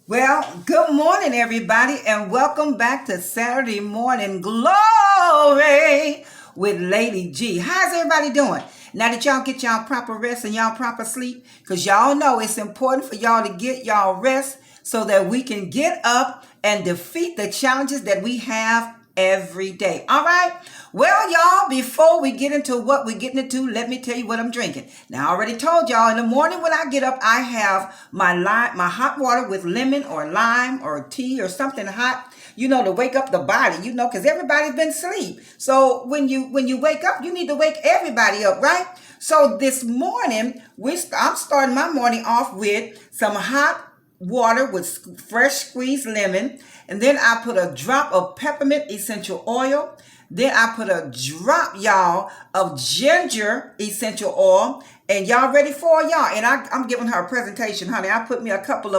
Well, good morning, everybody, and welcome back to Saturday Morning Glory with Lady G. How's everybody doing? Now that y'all get y'all proper rest and y'all proper sleep, because y'all know it's important for y'all to get y'all rest so that we can get up and defeat the challenges that we have every day. All right? Well, y'all, before we get into what we're getting into, let me tell you what I'm drinking. Now, I already told y'all in the morning when I get up, I have my hot water with lemon or lime or tea or something hot, to wake up the body, because everybody's been asleep. So when you wake up, you need to wake everybody up, right? So this morning, I'm starting my morning off with some hot water with fresh squeezed lemon, and then I put a drop of peppermint essential oil. Then I put a drop, y'all, of ginger essential oil. And y'all ready for it, y'all? And I'm giving her a presentation, honey. I put a couple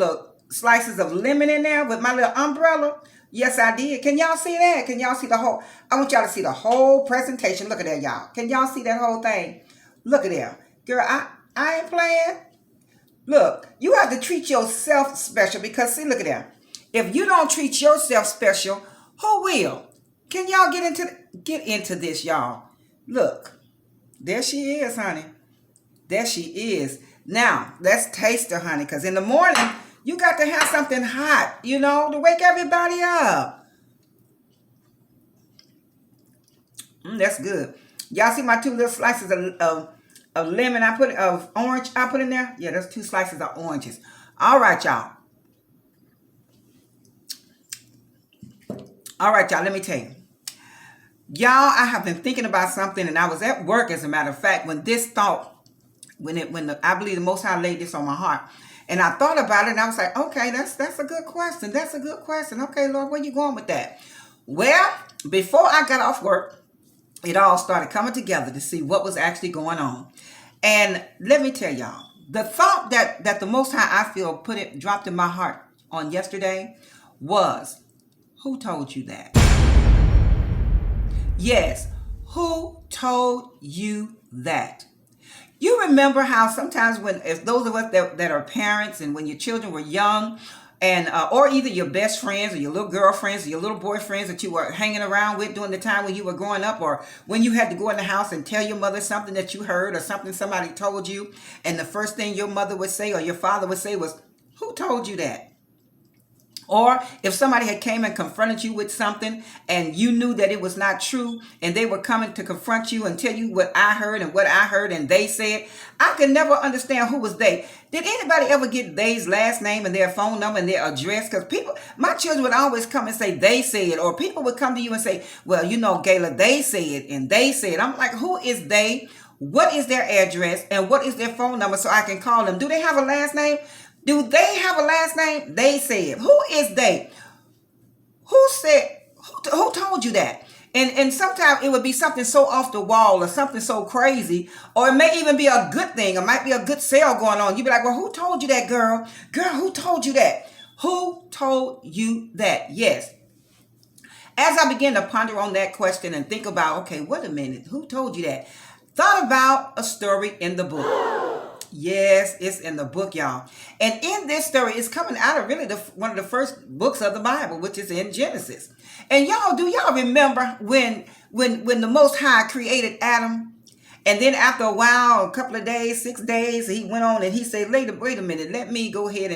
of slices of lemon in there with my little umbrella. Yes, I did. Can y'all see that? Can y'all see the whole? I want y'all to see the whole presentation. Look at that, y'all. Can y'all see that whole thing? Look at that. Girl, I ain't playing. Look, you have to treat yourself special because, see, look at that. If you don't treat yourself special, who will? Can y'all get into this, y'all? Look, there she is, honey. There she is. Now, let's taste her, honey, because in the morning, you got to have something hot, to wake everybody up. That's good. Y'all see my two little slices of lemon of orange I put in there? Yeah, there's two slices of oranges. All right, y'all. All right, y'all, let me tell you. Y'all, I have been thinking about something, and I was at work, as a matter of fact, when this thought, I believe the Most High laid this on my heart. And I thought about it, and I was like, okay, that's a good question. That's a good question. Okay, Lord, where you going with that? Well, before I got off work, it all started coming together to see what was actually going on. And let me tell y'all, the thought that the Most High, I feel, dropped in my heart on yesterday was, who told you that? Yes, who told you that? You remember how sometimes if those of us that are parents, and when your children were young, and or either your best friends or your little girlfriends or your little boyfriends that you were hanging around with during the time when you were growing up, or when you had to go in the house and tell your mother something that you heard or something somebody told you, and the first thing your mother would say or your father would say was, who told you that? Or if somebody had came and confronted you with something and you knew that it was not true, and they were coming to confront you and tell you what I heard and they said, I could never understand who was they. Did anybody ever get they's last name and their phone number and their address? Because my children would always come and say they said, or people would come to you and say, well, Gayla, they said and they said. I'm like, who is they? What is their address and what is their phone number so I can call them? Do they have a last name? Do they have a last name? They said. Who is they? Who said? Who told you that? And sometimes it would be something so off the wall or something so crazy, or it may even be a good thing. It might be a good sale going on. You'd be like, well, who told you that, girl? Girl, who told you that? Who told you that? Yes. As I began to ponder on that question and think about, okay, wait a minute, who told you that? Thought about a story in the book. Yes, it's in the book, y'all. And in this story, it's coming out of really one of the first books of the Bible, which is in Genesis. And do y'all remember when the Most High created Adam? And then after a while, a couple of days, 6 days, he went on and he said, wait a minute, let me go ahead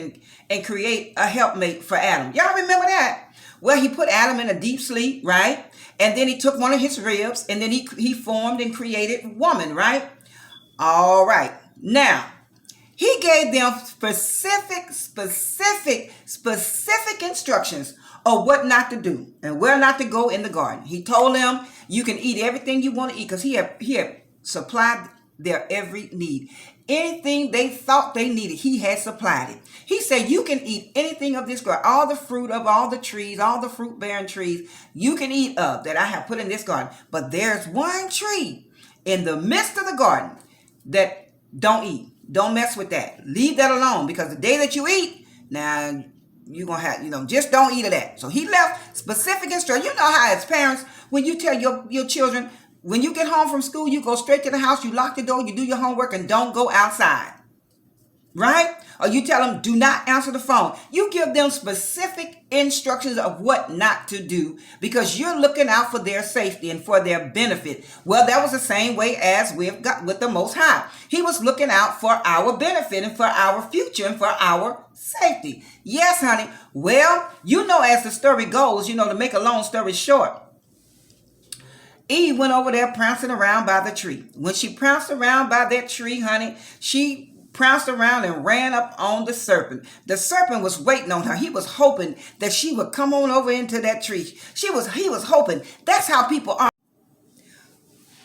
and create a helpmate for Adam. Y'all remember that? Well, he put Adam in a deep sleep, right? And then he took one of his ribs, and then he formed and created woman, right? All right. Now, he gave them specific instructions of what not to do and where not to go in the garden. He told them, you can eat everything you want to eat, because he had supplied their every need. Anything they thought they needed, he had supplied it. He said, you can eat anything of this garden, all the fruit of all the trees, all the fruit-bearing trees, you can eat of that I have put in this garden. But there's one tree in the midst of the garden that don't eat. Don't mess with that. Leave that alone, because the day that you eat, now you're going to have, just don't eat of that. So he left specific instructions. You know how as parents, when you tell your children, when you get home from school, you go straight to the house, you lock the door, you do your homework, and don't go outside. right? Or you tell them, do not answer the phone. You give them specific instructions of what not to do because you're looking out for their safety and for their benefit. Well, that was the same way as we've got with the Most High. He was looking out for our benefit and for our future and for our safety. Yes, honey. Well, as the story goes, to make a long story short, Eve went over there prancing around by the tree. When she pranced around by that tree, honey, she pranced around and ran up on the serpent. The serpent was waiting on her. He was hoping that she would come on over into that tree. He was hoping. That's how people are.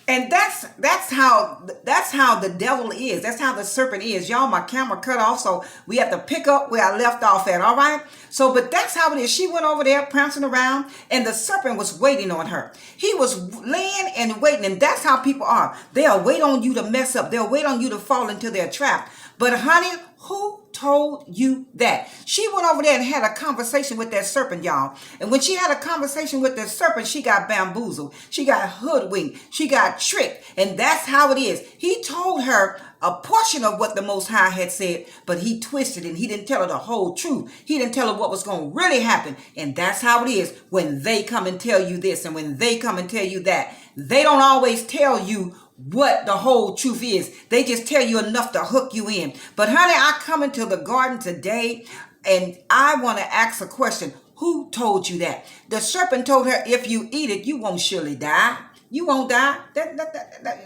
And that's how the devil is. That's how the serpent is. Y'all, my camera cut off, so we have to pick up where I left off at, all right? So, but that's how it is. She went over there prancing around, and the serpent was waiting on her. He was laying and waiting, and that's how people are. They'll wait on you to mess up. They'll wait on you to fall into their trap. But honey, who told you that? She went over there and had a conversation with that serpent, y'all. And when she had a conversation with that serpent, she got bamboozled. She got hoodwinked. She got tricked. And that's how it is. He told her a portion of what the Most High had said, but he twisted and he didn't tell her the whole truth. He didn't tell her what was going to really happen. And that's how it is when they come and tell you this and when they come and tell you that. They don't always tell you what the whole truth is. They just tell you enough to hook you in. But honey, I come into the garden today and I want to ask a question. Who told you that? The serpent told her, if you eat it, you won't surely die. You won't die. That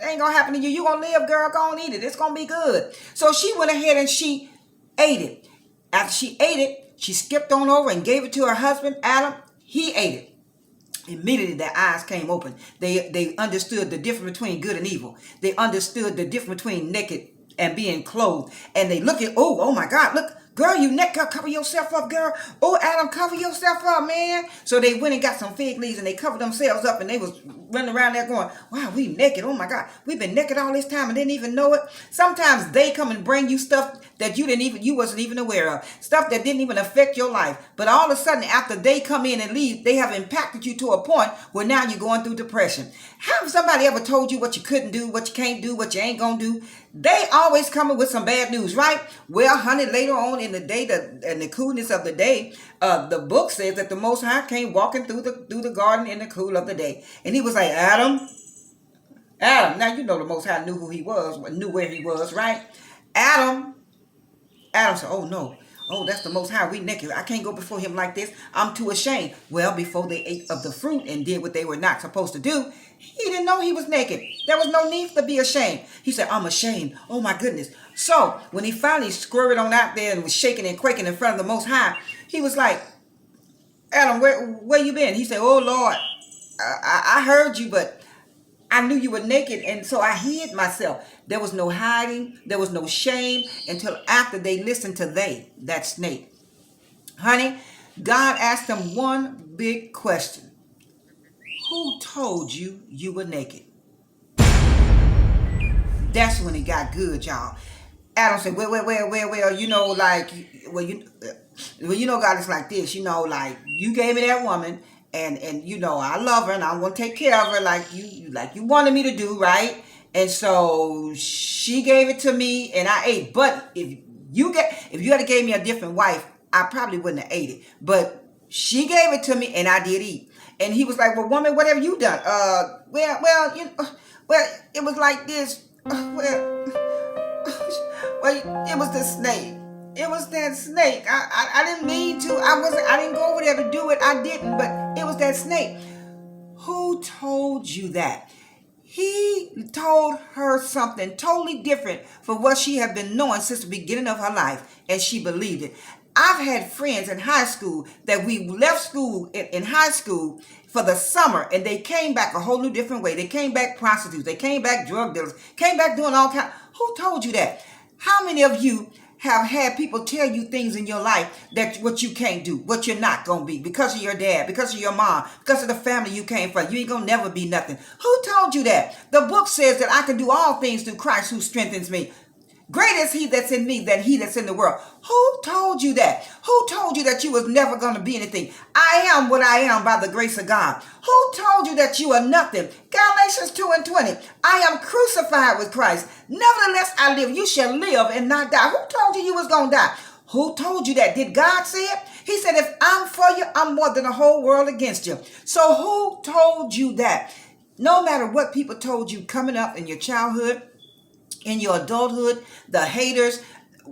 ain't gonna happen to you. You gonna live, girl. Go on, eat it. It's gonna be good. So she went ahead and she ate it. After she ate it, she skipped on over and gave it to her husband, Adam. He ate it. Immediately their eyes came open. They understood the difference between good and evil. They understood the difference between naked and being clothed. And they look at, oh my God, look, girl, you naked, cover yourself up, girl. Oh, Adam, cover yourself up, man. So they went and got some fig leaves and they covered themselves up and they was running around there going, wow, we naked. Oh my God, we've been naked all this time and didn't even know it. Sometimes they come and bring you stuff that you wasn't even aware of. Stuff that didn't even affect your life. But all of a sudden, after they come in and leave, they have impacted you to a point where now you're going through depression. Have somebody ever told you what you couldn't do, what you can't do, what you ain't gonna do? They always coming with some bad news, right? Well, honey, later on in the day, in the coolness of the day, the book says that the Most High came walking through the garden in the cool of the day. And he was like, Adam, now you know the Most High knew who he was, knew where he was, right? Adam said, oh no. Oh, that's the Most High. We naked. I can't go before him like this. I'm too ashamed. Well, before they ate of the fruit and did what they were not supposed to do, he didn't know he was naked. There was no need to be ashamed. He said, I'm ashamed. Oh my goodness. So when he finally scurried on out there and was shaking and quaking in front of the Most High, he was like, Adam, where you been? He said, oh Lord, I heard you, but I knew you were naked, and so I hid myself. There was no hiding. There was no shame until after they listened to that snake. Honey, God asked them one big question. Who told you you were naked? That's when it got good, y'all. Adam said, well, God is like this, like you gave me that woman, and I love her and I want to take care of her like you wanted me to do, right? And so she gave it to me and I ate. But if you had gave me a different wife, I probably wouldn't have ate it. But she gave it to me and I did eat. And he was like, well, woman, what have you done? It was like this. It was the snake. It was that snake. I didn't mean to. I didn't go over there to do it. I didn't, but it was that snake. Who told you that? He told her something totally different from what she had been knowing since the beginning of her life, and she believed it. I've had friends in high school that we left school in high school for the summer, and they came back a whole new different way. They came back prostitutes. They came back drug dealers. Came back doing all kinds. Who told you that? How many of you have had people tell you things in your life that what you can't do, what you're not going to be because of your dad, because of your mom, because of the family you came from? You ain't going to never be nothing. Who told you that? The book says that I can do all things through Christ who strengthens me. Greater is he that's in me than he that's in the world. Who told you that? Who told you that you was never going to be anything? I am what I am by the grace of God. Who told you that you are nothing? Galatians 2:20. I am crucified with Christ. Nevertheless I live. You shall live and not die. Who told you was going to die? Who told you that? Did God say it? He said, if I'm for you, I'm more than the whole world against you. So who told you that? No matter what people told you coming up in your childhood, in your adulthood, the haters,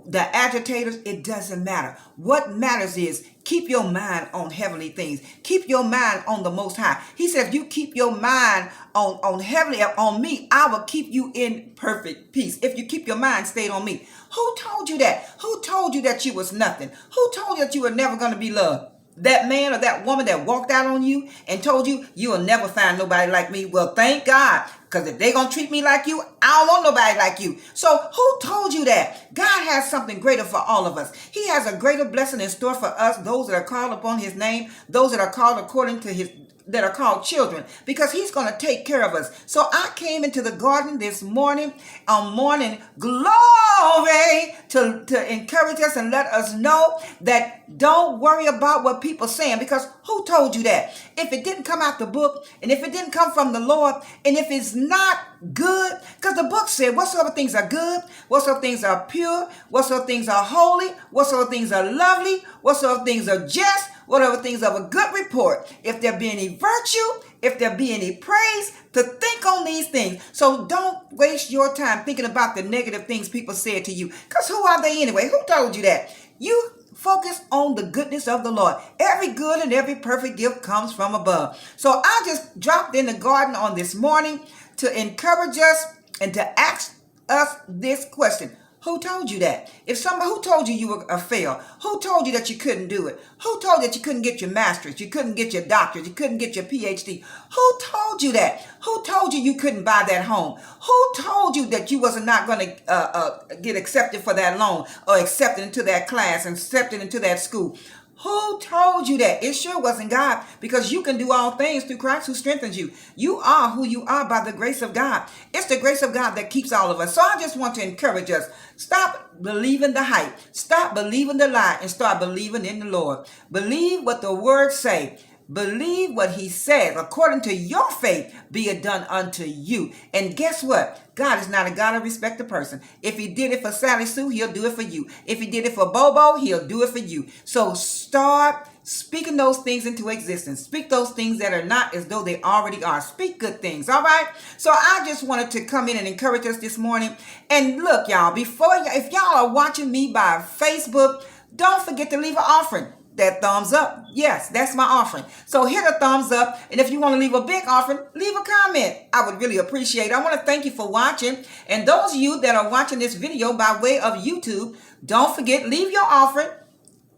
the agitators, it doesn't matter. What matters is keep your mind on heavenly things. Keep your mind on the Most High. He said, if you keep your mind on heavenly, on me, I will keep you in perfect peace. If you keep your mind stayed on me. Who told you that? Who told you that you was nothing? Who told you that you were never going to be loved? That man or that woman that walked out on you and told you, you will never find nobody like me. Well, thank God. Because if they're going to treat me like you, I don't want nobody like you. So who told you that? God has something greater for all of us. He has a greater blessing in store for us, those that are called upon his name, those that are called according to his, that are called children, because he's going to take care of us. So I came into the garden this morning on Morning Glory to encourage us and let us know that don't worry about what people are saying, because who told you that? If it didn't come out the book, and if it didn't come from the Lord, and if it's not good, because the book said whatsoever things are good, whatsoever things are pure, whatsoever things are holy, whatsoever things are lovely, whatsoever things are just, whatever things of a good report, if there be any virtue, if there be any praise, to think on these things. So don't waste your time thinking about the negative things people said to you, because who are they anyway? Who told you that? You focus on the goodness of the Lord. Every good and every perfect gift comes from above. So I just dropped in the garden on this morning to encourage us and to ask us this question. Who told you that? If somebody, who told you you were a fail? Who told you that you couldn't do it? Who told you that you couldn't get your master's? You couldn't get your doctorate? You couldn't get your PhD? Who told you that? Who told you you couldn't buy that home? Who told you that you wasn't not going to get accepted for that loan, or accepted into that class and accepted into that school? Who told you that? It sure wasn't God, because you can do all things through Christ who strengthens you. You are who you are by the grace of God. It's the grace of God that keeps all of us. So I just want to encourage us. Stop believing the hype. Stop believing the lie and start believing in the Lord. Believe what the word say. Believe what he said. According to your faith, be it done unto you. And guess what? God is not a God of respect of person. If he did it for Sally Sue, he'll do it for you. If he did it for Bobo, he'll do it for you. So start speaking those things into existence. Speak those things that are not as though they already are. Speak good things, all right? So I just wanted to come in and encourage us this morning. And look, y'all, if y'all are watching me by Facebook, don't forget to leave an offering. That thumbs up. Yes, that's my offering. So hit a thumbs up. And if you want to leave a big offering, leave a comment. I would really appreciate it. I want to thank you for watching. And those of you that are watching this video by way of YouTube, don't forget, leave your offering.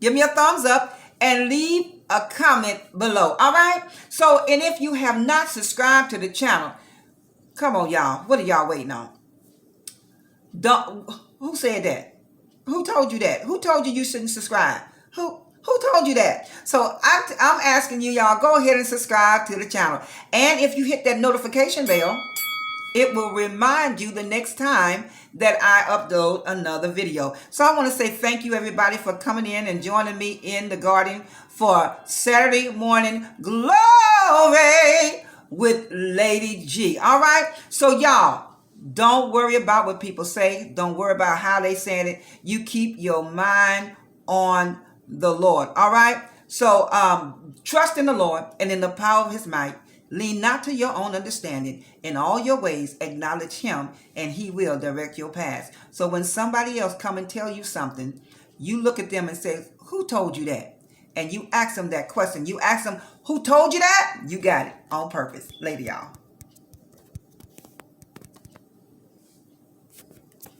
Give me a thumbs up and leave a comment below. All right? So, and if you have not subscribed to the channel, come on, y'all. What are y'all waiting on? Who said that? Who told you that? Who told you you shouldn't subscribe? Who told you that? So I'm asking you, y'all, go ahead and subscribe to the channel. And if you hit that notification bell, it will remind you the next time that I upload another video. So I want to say thank you, everybody, for coming in and joining me in the garden for Saturday Morning Glory with Lady G. All right? So y'all, don't worry about what people say. Don't worry about how they saying it. You keep your mind on the Lord. All right. So trust in the Lord and in the power of his might. Lean not to your own understanding. In all your ways acknowledge him, and he will direct your paths. So when somebody else come and tell you something, you look at them and say, who told you that? And you ask them that question. You ask them, who told you that? You got it on purpose. Later, y'all.